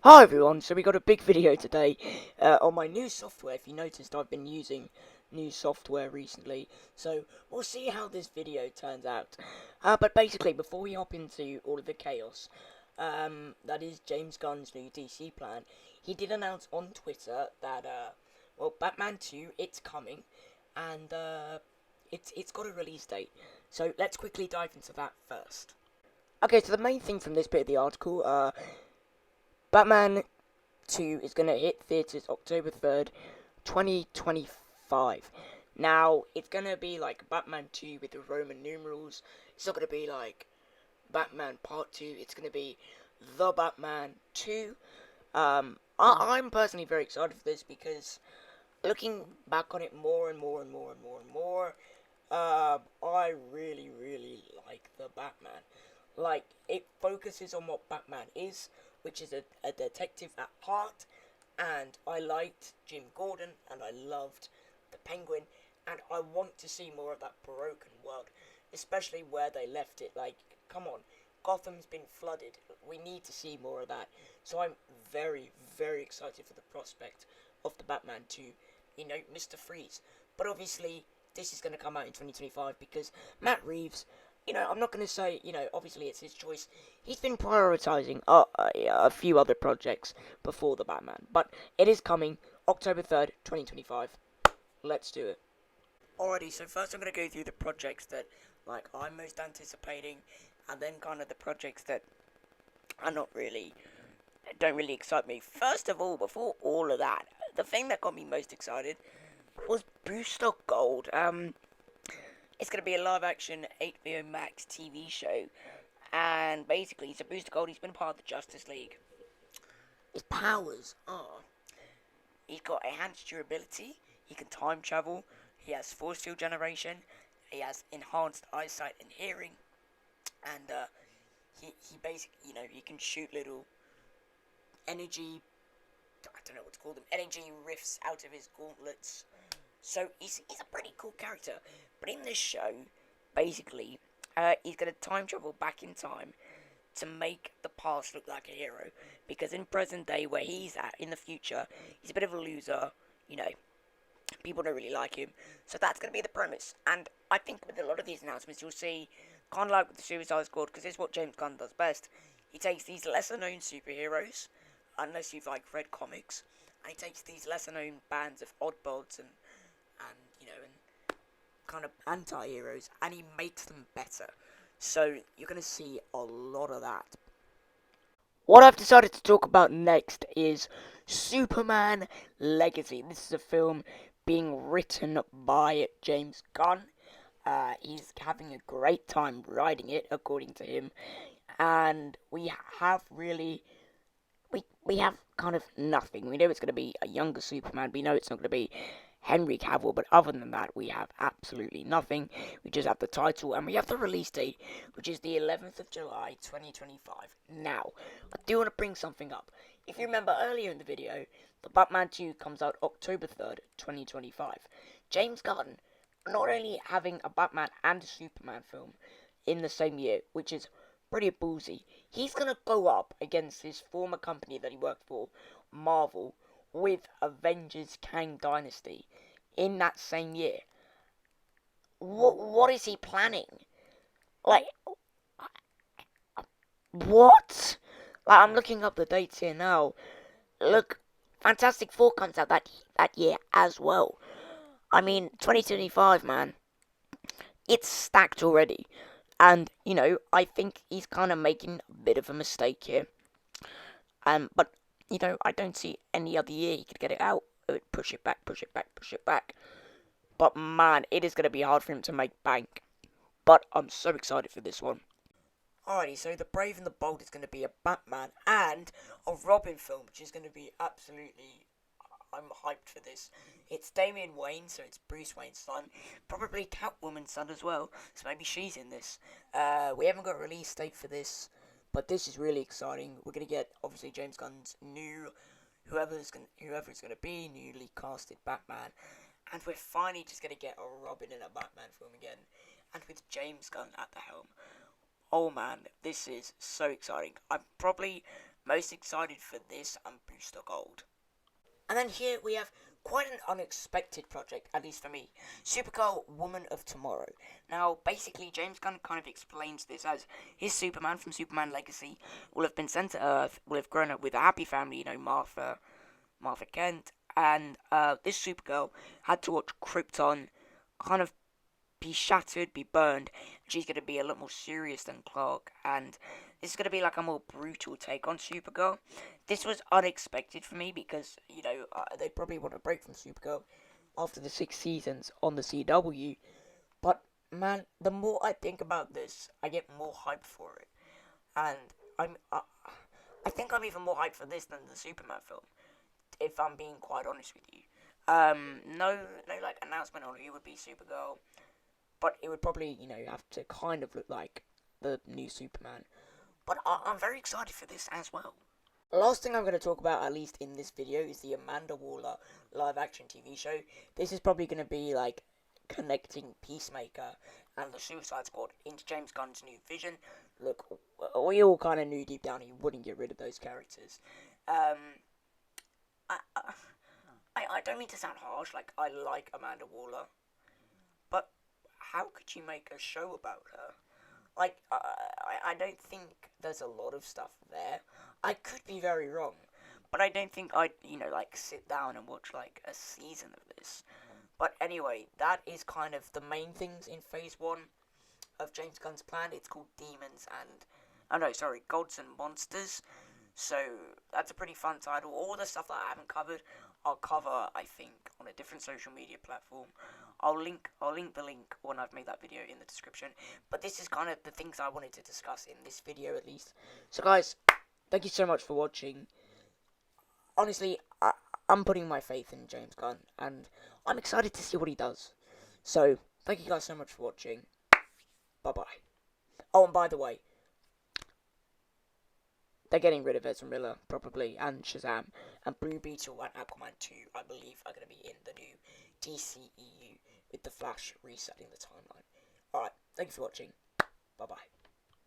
Hi everyone, so we got a big video today on my new software. If you noticed, I've been using new software recently, so we'll see how this video turns out. But basically, before we hop into all of the chaos, that is James Gunn's new DC plan, he did announce on Twitter that, Batman 2, it's coming, and it's got a release date. So let's quickly dive into that first. Okay, so the main thing from this bit of the article, Batman 2 is going to hit theatres October 3rd, 2025. Now, it's going to be like Batman 2 with the Roman numerals. It's not going to be like Batman Part 2. It's going to be The Batman 2. I'm personally very excited for this because looking back on it more and more, I really, really like The Batman. Like, it focuses on what Batman is, which is a detective at heart, and I liked Jim Gordon, and I loved the Penguin, and I want to see more of that broken world, especially where they left it. Like, come on, Gotham's been flooded, we need to see more of that, so I'm very, very excited for the prospect of the Batman 2, Mr. Freeze. But obviously, this is going to come out in 2025, because Matt Reeves, I'm not going to say, obviously it's his choice. He's been prioritising a few other projects before the Batman. But it is coming October 3rd, 2025. Let's do it. Alrighty, so first I'm going to go through the projects that, I'm most anticipating. And then kind of the projects that are don't really excite me. First of all, before all of that, the thing that got me most excited was Booster Gold. It's going to be a live-action HBO Max TV show, and basically, so Booster Gold, he's been part of the Justice League. His powers are, he's got enhanced durability, he can time travel, he has force field generation, he has enhanced eyesight and hearing, and he basically, he can shoot little energy, I don't know what to call them, energy rifts out of his gauntlets. So he's a pretty cool character. But in this show, basically, he's going to time travel back in time to make the past look like a hero. Because in present day, where he's at, in the future, he's a bit of a loser, people don't really like him. So that's going to be the premise. And I think with a lot of these announcements, you'll see, kind of like with the Suicide Squad, because this is what James Gunn does best. He takes these lesser-known superheroes, unless you've, read comics, and he takes these lesser-known bands of oddballs and kind of anti-heroes, and he makes them better. So you're going to see a lot of that. What I've decided to talk about next is Superman Legacy. This is a film being written by James Gunn. He's having a great time writing it, according to him. And we have really... We have kind of nothing. We know it's going to be a younger Superman. We know it's not going to be Henry Cavill, but other than that, we have absolutely nothing. We just have the title, and we have the release date, which is the 11th of July, 2025. Now, I do want to bring something up. If you remember earlier in the video, the Batman 2 comes out October 3rd, 2025. James Gunn, not only having a Batman and a Superman film in the same year, which is pretty ballsy, he's going to go up against his former company that he worked for, Marvel, with Avengers Kang Dynasty in that same year. What is he planning? What? I'm looking up the dates here now. Look, Fantastic Four comes out that year as well. I mean, 2025, man. It's stacked already. And, I think he's kind of making a bit of a mistake here. But, I don't see any other year he could get it out. Push it back. But, man, it is going to be hard for him to make bank. But I'm so excited for this one. Alrighty, so The Brave and the Bold is going to be a Batman and a Robin film, which is going to be absolutely... I'm hyped for this. It's Damian Wayne, so it's Bruce Wayne's son. Probably Catwoman's son as well, so maybe she's in this. We haven't got a release date for this, but this is really exciting. We're going to get, obviously, James Gunn's new, whoever it's going to be, newly casted Batman. And we're finally just going to get a Robin in a Batman film again. And with James Gunn at the helm. Oh man, this is so exciting. I'm probably most excited for this and Booster Gold. And then here we have quite an unexpected project, at least for me. Supergirl, Woman of Tomorrow. Now, basically, James Gunn kind of explains this as his Superman from Superman Legacy will have been sent to Earth, will have grown up with a happy family, Martha Kent, and this Supergirl had to watch Krypton kind of be shattered, be burned. She's going to be a lot more serious than Clark, and this is going to be like a more brutal take on Supergirl. This was unexpected for me because, they probably want to break from Supergirl after the 6 seasons on the CW. But, man, the more I think about this, I get more hype for it. And I think I'm even more hyped for this than the Superman film, if I'm being quite honest with you. No, announcement on who would be Supergirl, but it would probably, have to kind of look like the new Superman. But I'm very excited for this as well. Last thing I'm going to talk about, at least in this video, is the Amanda Waller live-action TV show. This is probably going to be, connecting Peacemaker and the Suicide Squad into James Gunn's new vision. Look, we all kind of knew deep down he wouldn't get rid of those characters. I don't mean to sound harsh, I like Amanda Waller, but how could you make a show about her? I don't think there's a lot of stuff there. I could be very wrong, but I don't think I'd, sit down and watch, a season of this. But anyway, that is kind of the main things in Phase 1 of James Gunn's plan. It's called Gods and Monsters. So, that's a pretty fun title. All the stuff that I haven't covered, I'll cover, I think, on a different social media platform. I'll link the link when I've made that video in the description. But this is kind of the things I wanted to discuss in this video, at least. So, guys, thank you so much for watching. Honestly, I'm putting my faith in James Gunn, and I'm excited to see what he does. So, thank you guys so much for watching. Bye-bye. Oh, and by the way, they're getting rid of Ezra Miller, probably, and Shazam, and Blue Beetle and Aquaman 2, I believe, are going to be in the new DCEU, with the Flash resetting the timeline. Alright, thank you for watching. Bye-bye.